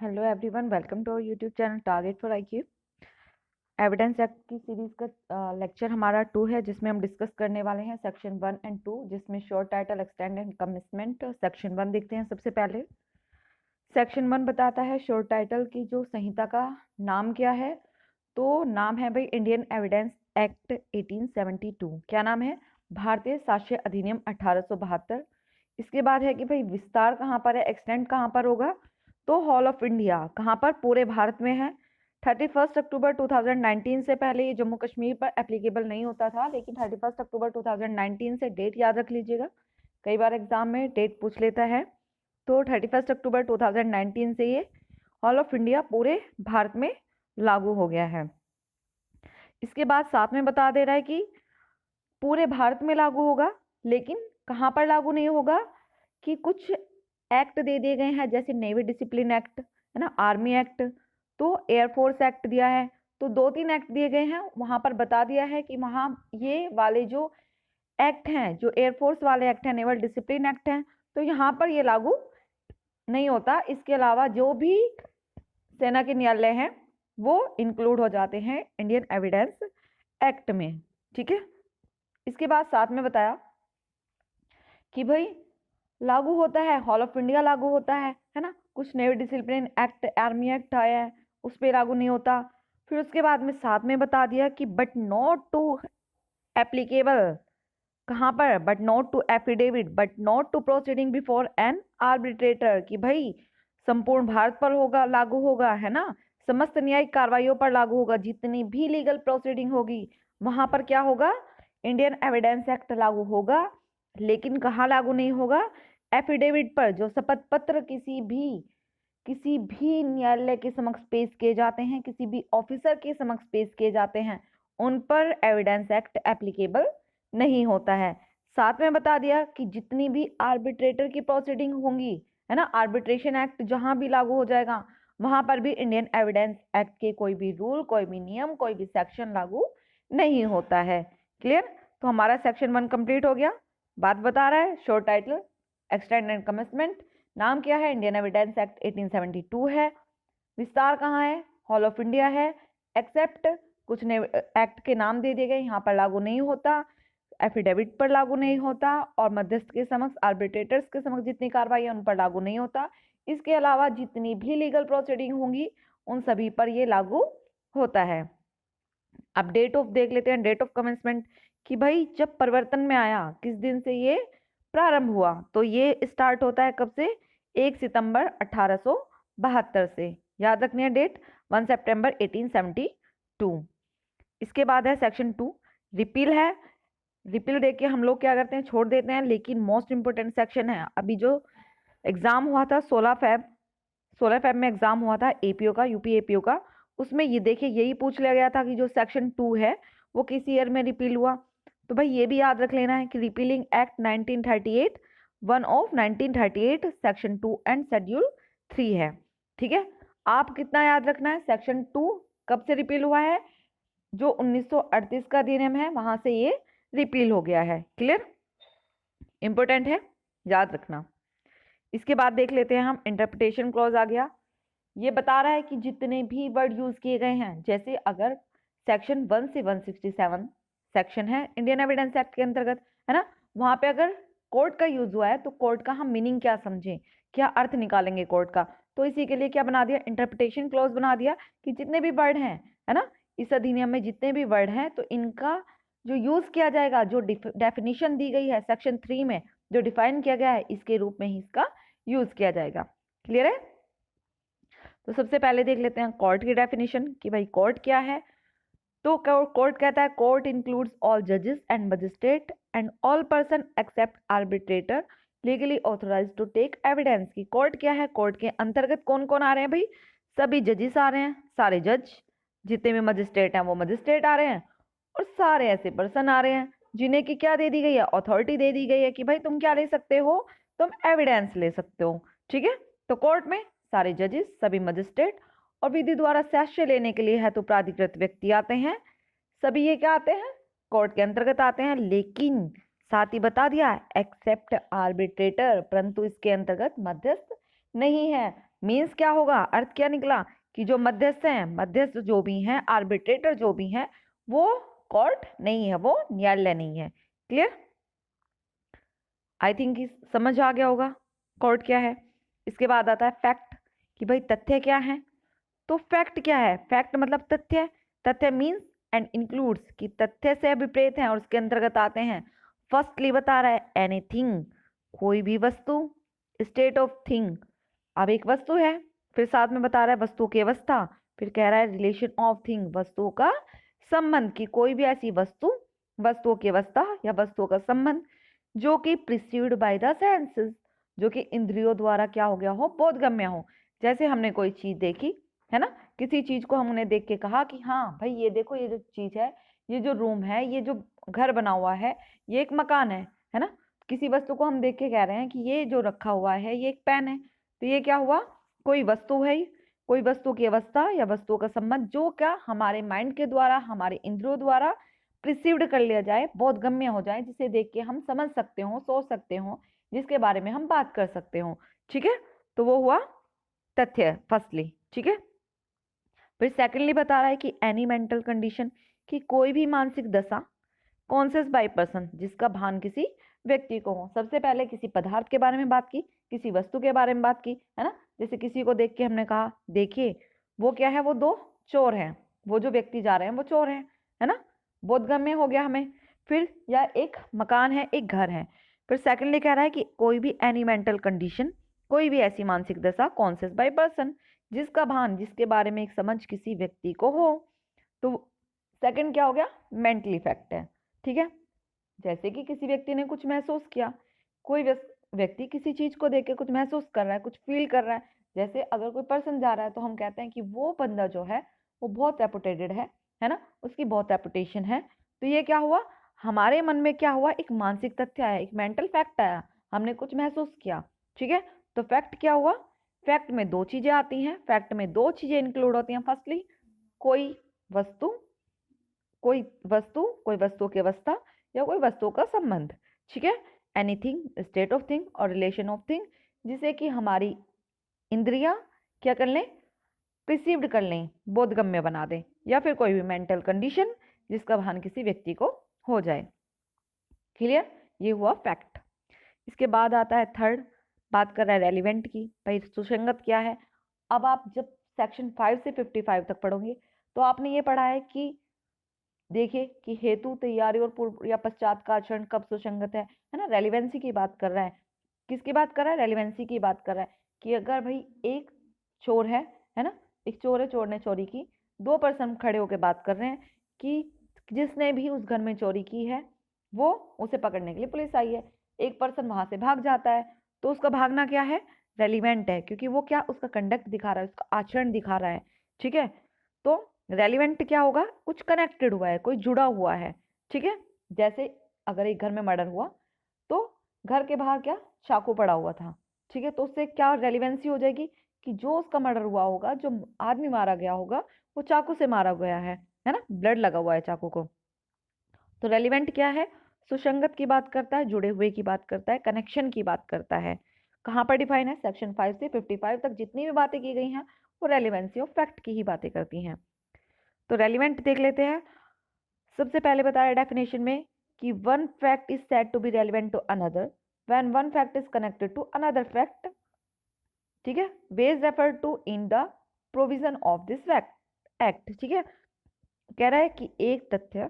Hello everyone, welcome to our YouTube channel target for IQ. Evidence act की series का lecture हमारा 2 है, जिसमें हम डिस्कस करने वाले हैं सेक्शन 1 एंड 2, जिसमें short title, extend and commitment. Section 1 देखते हैं। सबसे पहले सेक्शन 1 बताता है शॉर्ट टाइटल की जो संहिता का नाम क्या है। तो नाम है भाई इंडियन एविडेंस एक्ट 1872। क्या नाम है? भारतीय साक्ष्य अधिनियम 1872। इसके बाद है कि भाई विस्तार कहाँ पर है, एक्सटेंड कहाँ पर होगा? तो हॉल ऑफ इंडिया कहाँ पर? पूरे भारत में है। 31 अक्टूबर 2019 से पहले ये जम्मू कश्मीर पर एप्लीकेबल नहीं होता था, लेकिन 31 अक्टूबर 2019 से डेट याद रख लीजिएगा, कई बार एग्जाम में डेट पूछ लेता है। तो 31 अक्टूबर 2019 से ये हॉल ऑफ इंडिया पूरे भारत में लागू हो गया है। इसके बाद साथ में बता दे रहा है कि पूरे भारत में लागू होगा, लेकिन कहाँ पर लागू नहीं होगा कि कुछ एक्ट दे दिए गए हैं, जैसे नेवी डिसिप्लिन एक्ट है ना, आर्मी एक्ट, तो एयरफोर्स एक्ट दिया है। तो 2-3 एक्ट दिए गए हैं, वहां पर बता दिया है कि वहां ये वाले जो एक्ट हैं, जो एयरफोर्स वाले एक्ट हैं, नेवल डिसिप्लिन एक्ट हैं, तो यहाँ पर ये लागू नहीं होता। इसके अलावा जो भी सेना के न्यायालय हैं वो इंक्लूड हो जाते हैं इंडियन एविडेंस एक्ट में। ठीक है। इसके बाद साथ में बताया कि भाई लागू होता है, हॉल ऑफ इंडिया लागू होता है ना। कुछ navy discipline act, army act आया है, उस पर लागू नहीं होता। फिर उसके बाद में साथ में बता दिया कि बट नॉट टू एप्लीकेबल कहाँ पर? But not to affidavit, but not to proceeding before an arbitrator, कि भाई संपूर्ण भारत पर होगा, लागू होगा, है ना। समस्त न्यायिक कार्रवाइयों पर लागू होगा, जितनी भी लीगल प्रोसीडिंग होगी वहां पर क्या होगा? इंडियन एविडेंस एक्ट लागू होगा। लेकिन कहाँ लागू नहीं होगा? एफिडेविट पर, जो शपथ पत्र किसी भी न्यायालय के समक्ष पेश किए जाते हैं, किसी भी ऑफिसर के समक्ष पेश किए जाते हैं, उन पर एविडेंस एक्ट एप्लीकेबल नहीं होता है। साथ में बता दिया कि जितनी भी आर्बिट्रेटर की प्रोसीडिंग होंगी, है ना, आर्बिट्रेशन एक्ट जहां भी लागू हो जाएगा, वहां पर भी इंडियन एविडेंस एक्ट के कोई भी रूल, कोई भी नियम, कोई भी सेक्शन लागू नहीं होता है। क्लियर? तो हमारा सेक्शन 1 कंप्लीट हो गया। बात बता रहा है short title, extend and commitment. नाम क्या है? इंडियन एविडेंस एक्ट 1872 है। विस्तार कहाँ है? हॉल ऑफ इंडिया है। एक्सेप्ट कुछ एक्ट के नाम दे दिए गए, यहाँ पर लागू नहीं होता, एफिडेविट पर लागू नहीं होता, और मध्यस्थ के समक्ष, आर्बिट्रेटर्स के समक्ष जितनी कार्रवाई है उन पर लागू नहीं होता। इसके अलावा जितनी भी लीगल प्रोसीडिंग होंगी उन सभी पर ये लागू होता है। अब डेट ऑफ देख लेते हैं, डेट ऑफ कमेंसमेंट, कि भाई जब परिवर्तन में आया, किस दिन से ये प्रारंभ हुआ? तो ये स्टार्ट होता है कब से? 1 सितंबर 1872 से। याद रखनी है डेट, 1 सितंबर 1872। इसके बाद है सेक्शन 2, रिपील है। रिपील देख के हम लोग क्या करते हैं, छोड़ देते हैं, लेकिन मोस्ट इंपोर्टेंट सेक्शन है। अभी जो एग्जाम हुआ था 16 फेब में एग्जाम हुआ था एपीओ का, यूपी एपीओ का, उसमें ये देखिए यही पूछ लिया गया था कि जो सेक्शन 2 है वो किस ईयर में रिपील हुआ। तो भाई ये भी याद रख लेना है कि repealing act 1938, 1 of 1938, section 2 and schedule 3 है। ठीक है। आप कितना याद रखना है? सेक्शन 2 कब से रिपील हुआ है? जो 1938 का अधिनियम है वहां से ये रिपील हो गया है। क्लियर? इंपोर्टेंट है, याद रखना। इसके बाद देख लेते हैं हम, इंटरप्रिटेशन क्लॉज आ गया। ये बता रहा है कि जितने भी वर्ड यूज किए गए हैं, जैसे अगर सेक्शन 1 से 167 सेक्शन है इंडियन एविडेंस एक्ट के अंतर्गत, है ना, वहां पे अगर कोर्ट का यूज हुआ है तो कोर्ट का हम मीनिंग क्या समझें, क्या अर्थ निकालेंगे कोर्ट का। तो इसी के लिए क्या बना दिया? इंटरप्रिटेशन क्लॉज बना दिया कि जितने भी वर्ड हैं, है ना, इस अधिनियम में जितने भी वर्ड हैं, तो इनका जो यूज किया जाएगा, जो डेफिनेशन दी गई है सेक्शन 3 में, जो डिफाइन किया गया है, इसके रूप में ही इसका यूज किया जाएगा। क्लियर है? तो सबसे पहले देख लेते हैं कोर्ट की डेफिनेशन, कि भाई कोर्ट क्या है। तो कोर्ट कहता है कोर्ट इंक्लूड्स ऑल जजेस and magistrate and all person except arbitrator legally authorized to take evidence. की कोर्ट क्या है? कोर्ट के अंतर्गत कौन कौन आ रहे हैं भाई? सभी जजेस आ रहे हैं, सारे जज, जितने भी मजिस्ट्रेट हैं वो मजिस्ट्रेट आ रहे हैं, और सारे ऐसे पर्सन आ रहे हैं जिन्हें की क्या दे दी गई है? अथॉरिटी दे दी गई है कि भाई तुम क्या ले सकते हो? तुम एविडेंस ले सकते हो। ठीक है। तो कोर्ट में सारे जजेस, सभी मजिस्ट्रेट, और विधि द्वारा साक्ष्य लेने के लिए है तो प्राधिकृत व्यक्ति आते हैं। सभी ये क्या आते हैं? कोर्ट के अंतर्गत आते हैं। लेकिन साथ ही बता दिया एक्सेप्ट आर्बिट्रेटर, परंतु इसके अंतर्गत मध्यस्थ नहीं है। मीन्स क्या होगा, अर्थ क्या निकला कि जो मध्यस्थ हैं, मध्यस्थ जो भी हैं, आर्बिट्रेटर जो भी हैं, वो कोर्ट नहीं है, वो न्यायालय नहीं है। क्लियर? आई थिंक समझ आ गया होगा कोर्ट क्या है। इसके बाद आता है फैक्ट, कि भाई तथ्य क्या है। तो फैक्ट क्या है? फैक्ट मतलब तथ्य। तथ्य मीन्स एंड इंक्लूड्स, कि तथ्य से अभिप्रेत हैं और उसके अंतर्गत आते हैं। फर्स्टली बता रहा है एनीथिंग, कोई भी वस्तु। स्टेट ऑफ थिंग, अब एक वस्तु है, फिर साथ में बता रहा है वस्तु की अवस्था, फिर कह रहा है रिलेशन ऑफ थिंग, वस्तुओं का संबंध, की कोई भी ऐसी वस्तु, वस्तुओं की अवस्था या वस्तुओं का संबंध जो कि प्रिसीव्ड बाय द सेंसेस, जो कि इंद्रियों द्वारा क्या हो गया हो, बोधगम्य हो। जैसे हमने कोई चीज देखी है ना, किसी चीज को हमने देख के कहा कि हाँ भाई ये देखो, ये जो चीज है, ये जो रूम है, ये जो घर बना हुआ है, ये एक मकान है ना। किसी वस्तु को हम देख के कह रहे हैं कि ये जो रखा हुआ है ये एक पेन है, तो ये क्या हुआ, कोई वस्तु है, कोई वस्तु की अवस्था या वस्तु का संबंध जो क्या हमारे माइंड के द्वारा, हमारे इंद्रियों द्वारा प्रिसीव्ड कर लिया जाए, बोधगम्य हो जाए, जिसे देख के हम समझ सकते हो, सोच सकते हो, जिसके बारे में हम बात कर सकते हो। ठीक है, तो वो हुआ तथ्य फर्स्टली। ठीक है, फिर सेकंडली बता रहा है कि एनी मेंटल कंडीशन, कि कोई भी मानसिक दशा, कॉन्शियस बाय पर्सन, जिसका भान किसी व्यक्ति को हो। सबसे पहले किसी पदार्थ के बारे में बात की, किसी वस्तु के बारे में बात की, है ना। जैसे किसी को देख के हमने कहा देखिए वो क्या है, वो दो चोर हैं, वो जो व्यक्ति जा रहे हैं वो चोर हैं, है ना, बोधगम्य हो गया हमें। फिर या एक मकान है, एक घर है। फिर सेकंडली कह रहा है कि कोई भी एनी मेंटल कंडीशन, कोई भी ऐसी मानसिक दशा, कॉन्शियस बाय पर्सन, जिसका भान, जिसके बारे में एक समझ किसी व्यक्ति को हो। तो सेकंड क्या हो गया, मेंटली फैक्ट है। ठीक है, जैसे कि किसी व्यक्ति ने कुछ महसूस किया, कोई व्यक्ति किसी चीज को देख के कुछ महसूस कर रहा है, कुछ फील कर रहा है। जैसे अगर कोई पर्सन जा रहा है तो हम कहते हैं कि वो बंदा जो है वो बहुत रेपुटेटेड है ना, उसकी बहुत रेपुटेशन है। तो ये क्या हुआ, हमारे मन में क्या हुआ, एक मानसिक तथ्य आया, एक मेंटल फैक्ट आया, हमने कुछ महसूस किया। ठीक है, तो फैक्ट क्या हुआ, फैक्ट में दो चीजें आती हैं, फैक्ट में दो चीजें इंक्लूड होती हैं। फर्स्टली कोई वस्तु, कोई वस्तु की अवस्था या कोई वस्तु का संबंध। ठीक है, एनीथिंग, स्टेट ऑफ थिंग और रिलेशन ऑफ थिंग, जिसे कि हमारी इंद्रियां क्या कर लें, प्रिसीव्ड कर लें, बोधगम्य बना दें, या फिर कोई भी मेंटल कंडीशन जिसका भान किसी व्यक्ति को हो जाए। क्लियर, ये हुआ फैक्ट। इसके बाद आता है थर्ड, बात कर रहा है रेलिवेंट की, भाई सुसंगत क्या है। अब आप जब सेक्शन 5 से 55 तक पढ़ोगे तो आपने ये पढ़ा है कि देखिए कि हेतु, तैयारी और पूर्व या पश्चात का आचरण कब सुसंगत है ना। रेलिवेंसी की बात कर रहा है, किसकी बात कर रहा है, रेलिवेंसी की बात कर रहा है। कि अगर भाई एक चोर है ना, एक चोर है, चोर ने चोरी की, दो पर्सन खड़े होकर बात कर रहे हैं कि जिसने भी उस घर में चोरी की है वो, उसे पकड़ने के लिए पुलिस आई है। एक पर्सन वहां से भाग जाता है, तो उसका भागना क्या है, रेलिवेंट है, क्योंकि वो क्या, उसका कंडक्ट दिखा रहा है, उसका आचरण दिखा रहा है। ठीक है, तो रेलिवेंट क्या होगा, कुछ कनेक्टेड हुआ है, कोई जुड़ा हुआ है। ठीक है, जैसे अगर एक घर में मर्डर हुआ तो घर के बाहर क्या, चाकू पड़ा हुआ था। ठीक है, तो उससे क्या रेलिवेंसी हो जाएगी कि जो उसका मर्डर हुआ होगा, जो आदमी मारा गया होगा, वो चाकू से मारा गया है ना, ब्लड लगा हुआ है चाकू को। तो रेलिवेंट क्या है, सुसंगत की बात करता है, जुड़े हुए की बात करता है, कनेक्शन की बात करता है। कहाँ पर डिफाइन है, सेक्शन 5 से 55 तक जितनी भी बातें की गई हैं वो रेलिवेंसी ऑफ फैक्ट की ही बातें करती हैं। तो रेलिवेंट देख लेते हैं। सबसे पहले बताया डेफिनेशन में कि one fact is said to be relevant to another when one fact is connected to another fact. ठीक है, ways refer to in the provision of this fact act. ठीक है, कह रहा है कि एक तथ्य,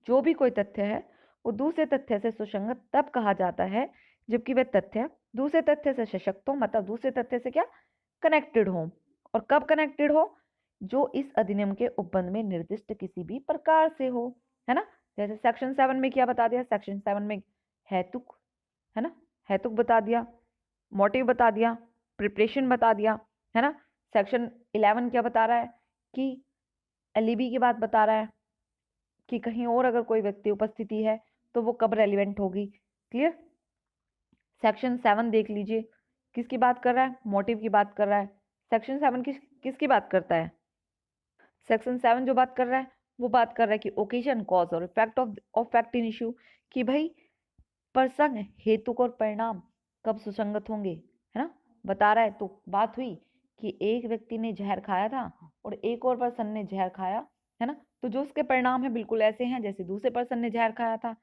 जो भी कोई तथ्य है, वो दूसरे तथ्य से सुसंगत तब कहा जाता है जबकि वह तथ्य दूसरे तथ्य से सशक्त हो, मतलब दूसरे तथ्य से क्या, कनेक्टेड हो। और कब कनेक्टेड हो, जो इस अधिनियम के उपबंध में निर्दिष्ट किसी भी प्रकार से हो, है ना। जैसे सेक्शन 7 में क्या बता दिया, सेक्शन 7 में हेतुक, है ना, हेतुक बता दिया, मोटिव बता दिया, प्रिपरेशन बता दिया, है ना। सेक्शन 11 क्या बता रहा है कि एलिबी की बात बता रहा है कि कहीं और अगर कोई व्यक्ति उपस्थिति है तो वो कब रेलिवेंट होगी। क्लियर, सेक्शन 7 देख लीजिए, किसकी बात कर रहा है, मोटिव की बात कर रहा है। सेक्शन 7 किसकी बात करता है, सेक्शन 7 जो बात कर रहा है वो बात कर रहा है कि ओकेजन, कॉज और effect of fact in issue, कि भाई प्रसंग, हेतु और परिणाम कब सुसंगत होंगे, है ना। बता रहा है। तो बात हुई कि एक व्यक्ति ने जहर खाया था और एक और पर्सन ने जहर खाया, है ना, तो जो उसके परिणाम है बिल्कुल ऐसे हैं जैसे दूसरे पर्सन ने जहर खाया था,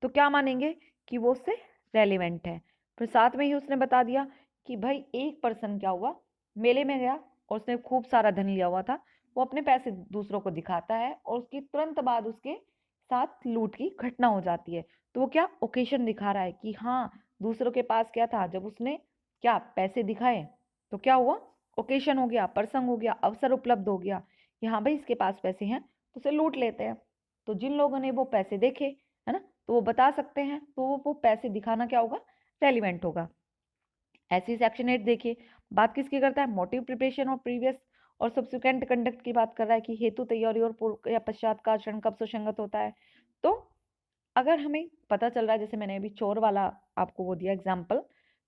तो क्या मानेंगे कि वो उससे रेलिवेंट है। फिर साथ में ही उसने बता दिया कि भाई एक पर्सन क्या हुआ, मेले में गया और उसने खूब सारा धन लिया हुआ था, वो अपने पैसे दूसरों को दिखाता है और उसकी तुरंत बाद उसके साथ लूट की घटना हो जाती है। तो वो क्या ओकेशन दिखा रहा है कि हाँ दूसरों के पास क्या था, जब उसने क्या पैसे दिखाए तो क्या हुआ, ओकेशन हो गया, प्रसंग हो गया, अवसर उपलब्ध हो गया कि हाँ भाई इसके पास पैसे हैं तो उसे लूट लेते हैं। तो जिन लोगों ने वो पैसे देखे, है ना, तो वो बता सकते हैं, तो वो पैसे दिखाना क्या होगा, रेलिवेंट होगा। ऐसी सेक्शन 8 देखिए, बात किसकी करता है, मोटिव प्रिपरेशन और प्रीवियस और सब्सिक्वेंट कंडक्ट की बात कर रहा है कि हेतु, तैयारी और पूर्व या पश्चात का आचरण कब सुसंगत होता है। तो अगर हमें पता चल रहा है, जैसे मैंने अभी चोर वाला आपको वो दिया एग्जाम्पल,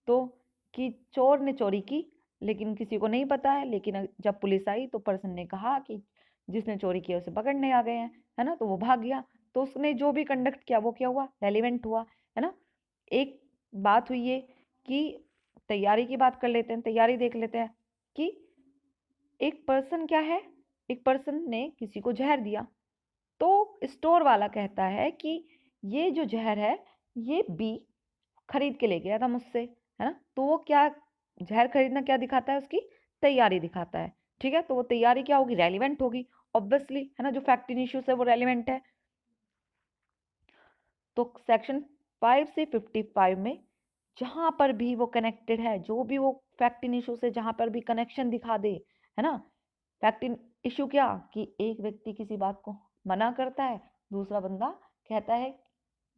तो कि चोर ने चोरी की लेकिन किसी को नहीं पता है, लेकिन जब पुलिस आई तो पर्सन ने कहा कि जिसने चोरी किया उसे पकड़ने आ गए हैं, है ना, तो वो भाग गया, तो उसने जो भी कंडक्ट किया वो क्या हुआ, रेलिवेंट हुआ, है ना। एक बात हुई ये कि तैयारी की बात कर लेते हैं, तैयारी देख लेते हैं कि एक पर्सन क्या है, एक पर्सन ने किसी को जहर दिया, तो स्टोर वाला कहता है कि ये जो जहर है ये बी खरीद के ले गया था मुझसे, है ना, तो वो क्या, जहर खरीदना क्या दिखाता है, उसकी तैयारी दिखाता है। ठीक है, तो वो तैयारी क्या होगी, रेलिवेंट होगी ऑब्वियसली, है ना, जो फैक्ट इन इश्यूज है वो रेलिवेंट है। तो सेक्शन 5 से 55 में जहां पर भी वो कनेक्टेड है, जो भी वो फैक्ट इन इशू से जहां पर भी कनेक्शन दिखा दे, है ना, फैक्ट इन इशू क्या कि एक व्यक्ति किसी बात को मना करता है, दूसरा बंदा कहता है,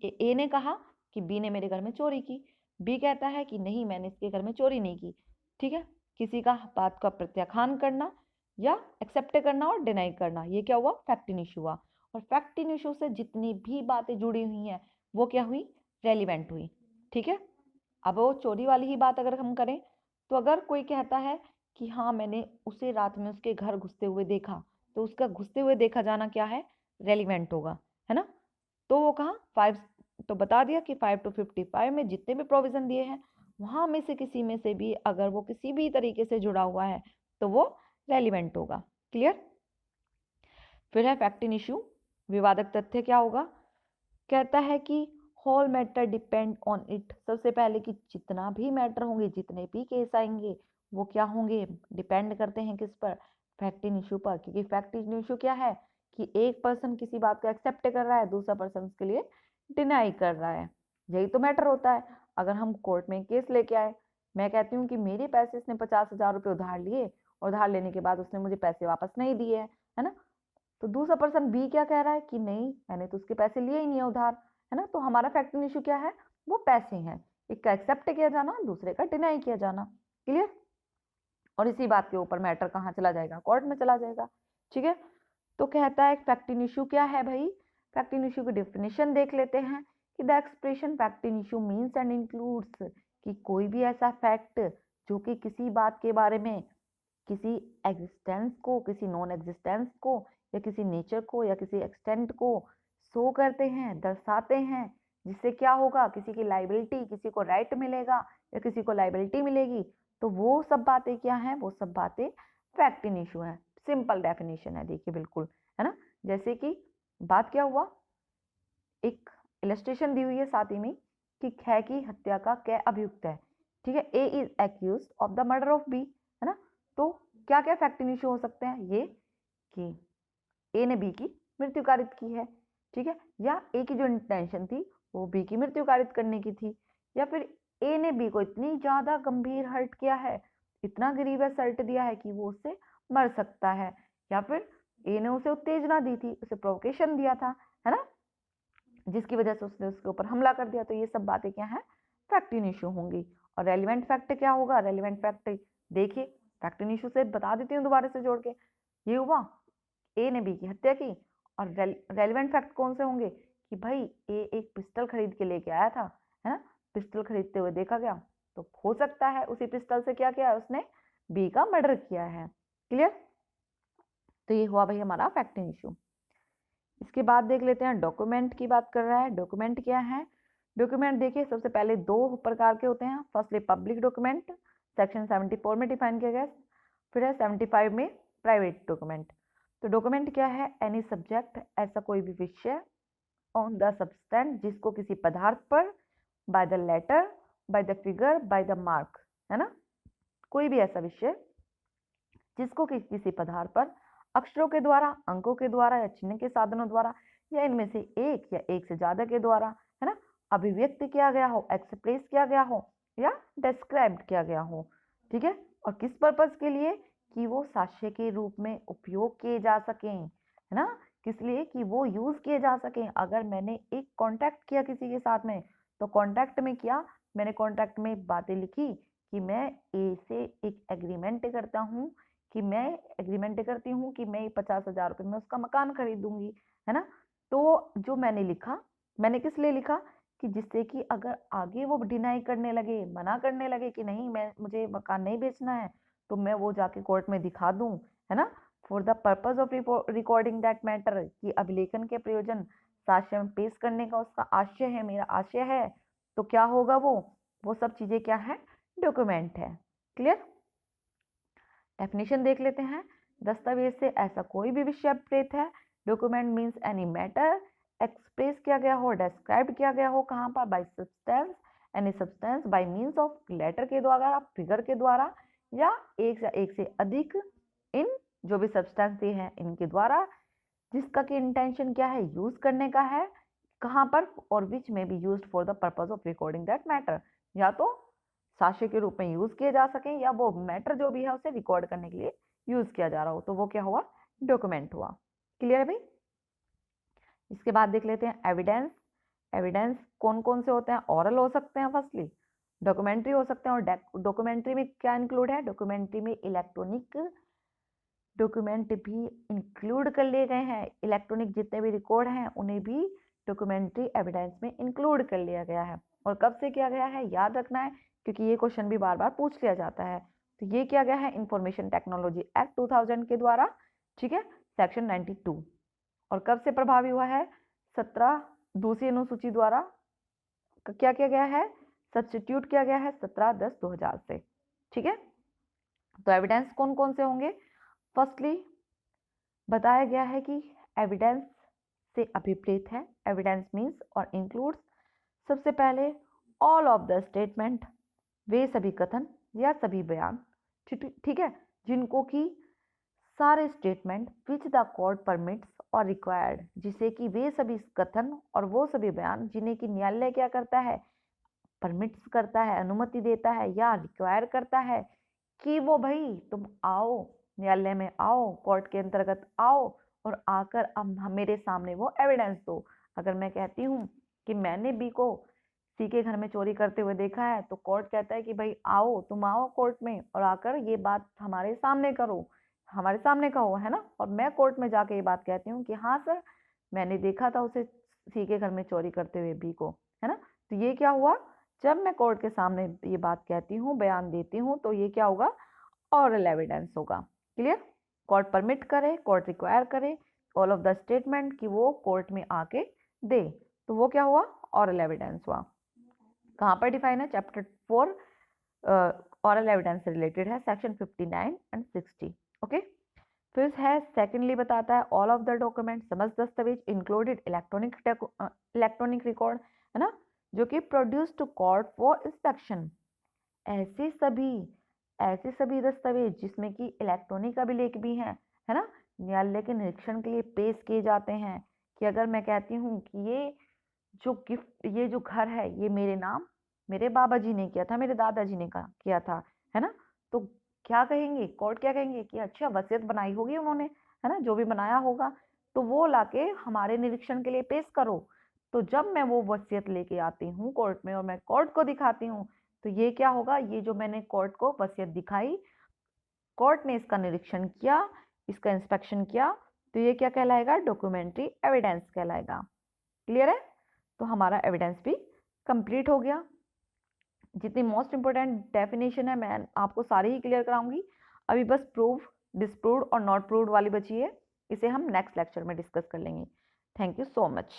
ए ने कहा कि बी ने मेरे घर में चोरी की, बी कहता है कि नहीं मैंने इसके घर में चोरी नहीं की। ठीक है, किसी का बात का प्रत्याख्यान करना या एक्सेप्ट करना और डिनाई करना, ये क्या हुआ, फैक्ट इन इशू हुआ। और फैक्ट इन इशू से जितनी भी बातें जुड़ी हुई हैं वो क्या हुई, रेलिवेंट हुई। ठीक है, अब वो चोरी वाली ही बात अगर हम करें, तो अगर कोई कहता है कि हाँ मैंने उसे रात में उसके घर घुसते हुए देखा, तो उसका घुसते हुए देखा जाना क्या है, रेलिवेंट होगा, है ना। तो वो कहा 5, तो बता दिया कि 5 to 55 में जितने भी प्रोविजन दिए हैं वहां में से किसी में से भी अगर वो किसी भी तरीके से जुड़ा हुआ है तो वो रेलिवेंट होगा। क्लियर। फिर है फैक्ट इन इश्यू, विवादक तथ्य क्या होगा, कहता है कि whole matter depend on it, सबसे पहले कि जितना भी मैटर होंगे, जितने भी केस आएंगे वो क्या होंगे, डिपेंड करते हैं किस पर, फैक्ट इन इशू पर। क्योंकि फैक्ट इन इशू क्या है कि एक पर्सन किसी बात को एक्सेप्ट कर रहा है, दूसरा पर्सन उसके लिए डिनाई कर रहा है, यही तो मैटर होता है। अगर हम कोर्ट में केस लेके आए, मैं कहती हूँ कि मेरे पैसे इसने 50,000 रुपये उधार लिए और उधार लेने के बाद उसने मुझे पैसे वापस नहीं दिए, है ना, तो दूसरा पर्सन बी क्या कह रहा है कि नहीं मैंने तो उसके पैसे लिए ही नहीं है उधार, है ना, तो हमारा फैक्ट इन इशू क्या है, वो पैसे हैं, एक का एक्सेप्ट किया जाना, दूसरे का डिनाई किया जाना। क्लियर। और इसी बात के ऊपर मैटर कहाँ चला जाएगा, कोर्ट में चला जाएगा। ठीक है, तो कहता है फैक्ट इन इशू क्या है भाई, फैक्ट इन इशू की डेफिनेशन देख लेते हैं कि the expression fact in issue means and includes, कि कोई भी ऐसा फैक्ट जो कि किसी बात के बारे में, किसी एग्जिस्टेंस को, किसी नॉन एग्जिस्टेंस को, या किसी नेचर को या किसी एक्सटेंट को शो करते हैं, दर्शाते हैं, जिससे क्या होगा, किसी की लाइबिलिटी, किसी को राइट मिलेगा या किसी को लाइबिलिटी मिलेगी, तो वो सब बातें क्या हैं, वो सब बातें फैक्ट इन इशू है। सिंपल डेफिनेशन है, देखिए बिल्कुल, है ना। जैसे कि बात क्या हुआ, एक इलस्ट्रेशन दी हुई है साथ ही में कि ख की हत्या का कै अभियुक्त है। ठीक है, A is accused of the murder of B, है ना, तो क्या क्या फैक्ट इन इशू हो सकते हैं, ये कि ए ने बी की मृत्यु कारित की है, ठीक है, या ए की जो इंटेंशन थी वो बी की मृत्यु कारित करने की थी, या फिर ए ने बी को इतनी ज्यादा गंभीर हर्ट किया है, इतना ग्रीवस हर्ट दिया है कि वो उससे मर सकता है, या फिर ए ने उसे उत्तेजना दी थी, उसे प्रोवोकेशन दिया था, है ना, जिसकी वजह से उसने उसके ऊपर हमला कर दिया। तो ये सब बातें क्या है, फैक्ट इन इशू होंगी। और रेलिवेंट फैक्ट क्या होगा, रेलिवेंट फैक्ट देखिए, फैक्ट इन इशू से बता देती हूँ दोबारा से जोड़ के, ये हुआ ए ने बी की हत्या की, और रेलिवेंट फैक्ट कौन से होंगे कि भाई ए एक पिस्टल खरीद के लेके आया था, है ना, पिस्टल खरीदते हुए देखा गया, तो हो सकता है उसी पिस्टल से क्या किया, उसने बी का मर्डर किया है। क्लियर। तो ये हुआ भाई हमारा फैक्ट इन इशू। इसके बाद देख लेते हैं डॉक्यूमेंट की बात कर रहा है, डॉक्यूमेंट क्या है। डॉक्यूमेंट देखिए सबसे पहले दो प्रकार के होते हैं, फर्स्टली पब्लिक डॉक्यूमेंट, सेक्शन 74 में डिफाइन किया गया। फिर है 75 में प्राइवेट डॉक्यूमेंट। तो डॉक्यूमेंट क्या है? एनी सब्जेक्ट, ऐसा कोई भी विषय, ऑन द सब्सटेंस, जिसको किसी पदार्थ पर, by the letter, by the figure, by the mark, है ना, कोई भी ऐसा विषय जिसको किसी पदार्थ पर अक्षरों के द्वारा, अंकों के द्वारा या चिन्ह के साधनों द्वारा या इनमें से एक या एक से ज्यादा के द्वारा, है ना, अभिव्यक्त किया गया हो, एक्सप्रेस किया गया हो या डिस्क्राइब किया गया हो। ठीक है, और किस पर्पज के लिए? कि वो साक्ष्य के रूप में उपयोग किए जा सकें, है ना, किस लिए? कि वो यूज किए जा सकें। अगर मैंने एक कॉन्टैक्ट किया किसी के साथ में, तो कॉन्टैक्ट में किया, मैंने कॉन्टैक्ट में बातें लिखी कि मैं ए से एक एग्रीमेंट करता हूँ, कि मैं एग्रीमेंट करती हूँ कि मैं 50,000 रुपये में उसका मकान खरीदूंगी, है ना। तो जो मैंने लिखा, मैंने किस लिए लिखा? कि जिससे कि अगर आगे वो डिनाई करने लगे, मना करने लगे कि नहीं, मुझे मकान नहीं बेचना है, तो मैं वो जाके कोर्ट में दिखा दूं, है ना। For the purpose of recording that matter, कि अभिलेखन के प्रयोजन साक्ष्य में पेश करने का उसका आशय है, मेरा आशय है, तो क्या होगा? वो सब चीजें क्या है? डॉक्यूमेंट है। क्लियर? डेफिनेशन देख लेते हैं। दस्तावेज से ऐसा कोई भी विषय प्रेरित है। Document means any matter express किया गया हो, डिस्क्राइब किया गया हो, कहाँ पर? By substance, any substance, by means of letter के द्वारा, फिगर के द्वारा, या एक से अधिक इन जो भी सब्सटेंस है इनके द्वारा, जिसका की इंटेंशन क्या है? यूज करने का है। कहाँ पर? और विच में be used for the purpose of recording that matter, या तो साक्ष्य के रूप में यूज किए जा सके, या वो मैटर जो भी है उसे रिकॉर्ड करने के लिए यूज किया जा रहा हो, तो वो क्या हुआ? डॉक्यूमेंट हुआ। क्लियर है भाई? इसके बाद देख लेते हैं एविडेंस। एविडेंस कौन कौन से होते हैं? ऑरल हो सकते हैं, फर्स्टली डॉक्यूमेंट्री हो सकते हैं। और डॉक्यूमेंट्री में क्या इंक्लूड है? डॉक्यूमेंट्री में इलेक्ट्रॉनिक डॉक्यूमेंट भी इंक्लूड कर लिए गए हैं। इलेक्ट्रॉनिक जितने भी रिकॉर्ड हैं उन्हें भी डॉक्यूमेंट्री एविडेंस में इंक्लूड कर लिया गया है। और कब से किया गया है? याद रखना है, क्योंकि ये क्वेश्चन भी बार बार पूछ लिया जाता है। तो ये किया गया है इंफॉर्मेशन टेक्नोलॉजी एक्ट 2000 के द्वारा। ठीक है, सेक्शन 92। और कब से प्रभावी हुआ है? 17 दूसरी अनुसूची द्वारा क्या किया गया है? सब्स्टिट्यूट किया गया है 17/10/2000 से। ठीक है, तो एविडेंस कौन कौन से होंगे? फर्स्टली बताया गया है कि एविडेंस से अभिप्रेत है। एविडेंस मीन्स और इंक्लूड्स, सबसे पहले ऑल ऑफ द स्टेटमेंट, वे सभी कथन या सभी बयान, ठीक है, जिनको कि सारे statement which the court permits और रिक्वायर्ड, जिसे कि वे सभी कथन और वो सभी बयान जिन्हें कि न्यायालय क्या करता है? परमिट्स करता है, अनुमति देता है, या रिक्वायर करता है कि वो भाई तुम आओ, न्यायालय में आओ, कोर्ट के अंतर्गत आओ और आकर अब मेरे सामने वो एविडेंस दो। अगर मैं कहती हूँ कि मैंने बी को सी के घर में चोरी करते हुए देखा है, तो कोर्ट कहता है कि भाई आओ, तुम आओ कोर्ट में और आकर ये बात हमारे सामने करो, हमारे सामने कहो, है ना। और मैं कोर्ट में जाके ये बात कहती हूँ कि हाँ सर, मैंने देखा था उसे सी के घर में चोरी करते हुए बी को, है ना। तो ये क्या हुआ? जब मैं कोर्ट के सामने ये बात कहती हूँ, बयान देती हूँ, तो ये क्या होगा? ऑरल एविडेंस होगा। क्लियर? कोर्ट परमिट करे, कोर्ट रिक्वायर करे ऑल ऑफ द स्टेटमेंट कि वो कोर्ट में आके दे, तो वो क्या हुआ? ऑरल एविडेंस हुआ। कहाँ पर डिफाइन है? चैप्टर 4 ऑरल एविडेंस से रिलेटेड है, सेक्शन 59 एंड 60। ओके, फिर है सेकेंडली बताता है ऑल ऑफ द डॉक्यूमेंट, समझ दस्तावेज इंक्लूडेड इलेक्ट्रॉनिक रिकॉर्ड, है ना, जो कि produce to court for inspection. ऐसे सभी दस्तावेज जिसमें कि इलेक्ट्रॉनिक अभिलेख भी हैं, है ना, न्यायालय के निरीक्षण के लिए पेश किए जाते हैं। कि अगर मैं कहती हूँ कि ये जो घर है ये मेरे नाम मेरे बाबा जी ने किया था, मेरे दादाजी ने किया था, है ना, तो क्या कहेंगे? कोर्ट क्या कहेंगे? कि अच्छा वसीयत बनाई होगी उन्होंने, है ना, जो भी बनाया होगा, तो वो लाके हमारे निरीक्षण के लिए पेश करो। तो जब मैं वो वसीयत लेके आती हूँ कोर्ट में और मैं कोर्ट को दिखाती हूँ, तो ये क्या होगा? ये जो मैंने कोर्ट को वसीयत दिखाई, कोर्ट ने इसका निरीक्षण किया, इसका इंस्पेक्शन किया, तो ये क्या कहलाएगा? डॉक्यूमेंट्री एविडेंस कहलाएगा। क्लियर है? तो हमारा एविडेंस भी कंप्लीट हो गया। जितनी मोस्ट इंपोर्टेंट डेफिनेशन है मैं आपको सारी ही क्लियर कराऊंगी। अभी बस प्रूव, डिस्प्रूव्ड और नॉट प्रूव्ड वाली बची है, इसे हम नेक्स्ट लेक्चर में डिस्कस कर लेंगे। Thank you so much.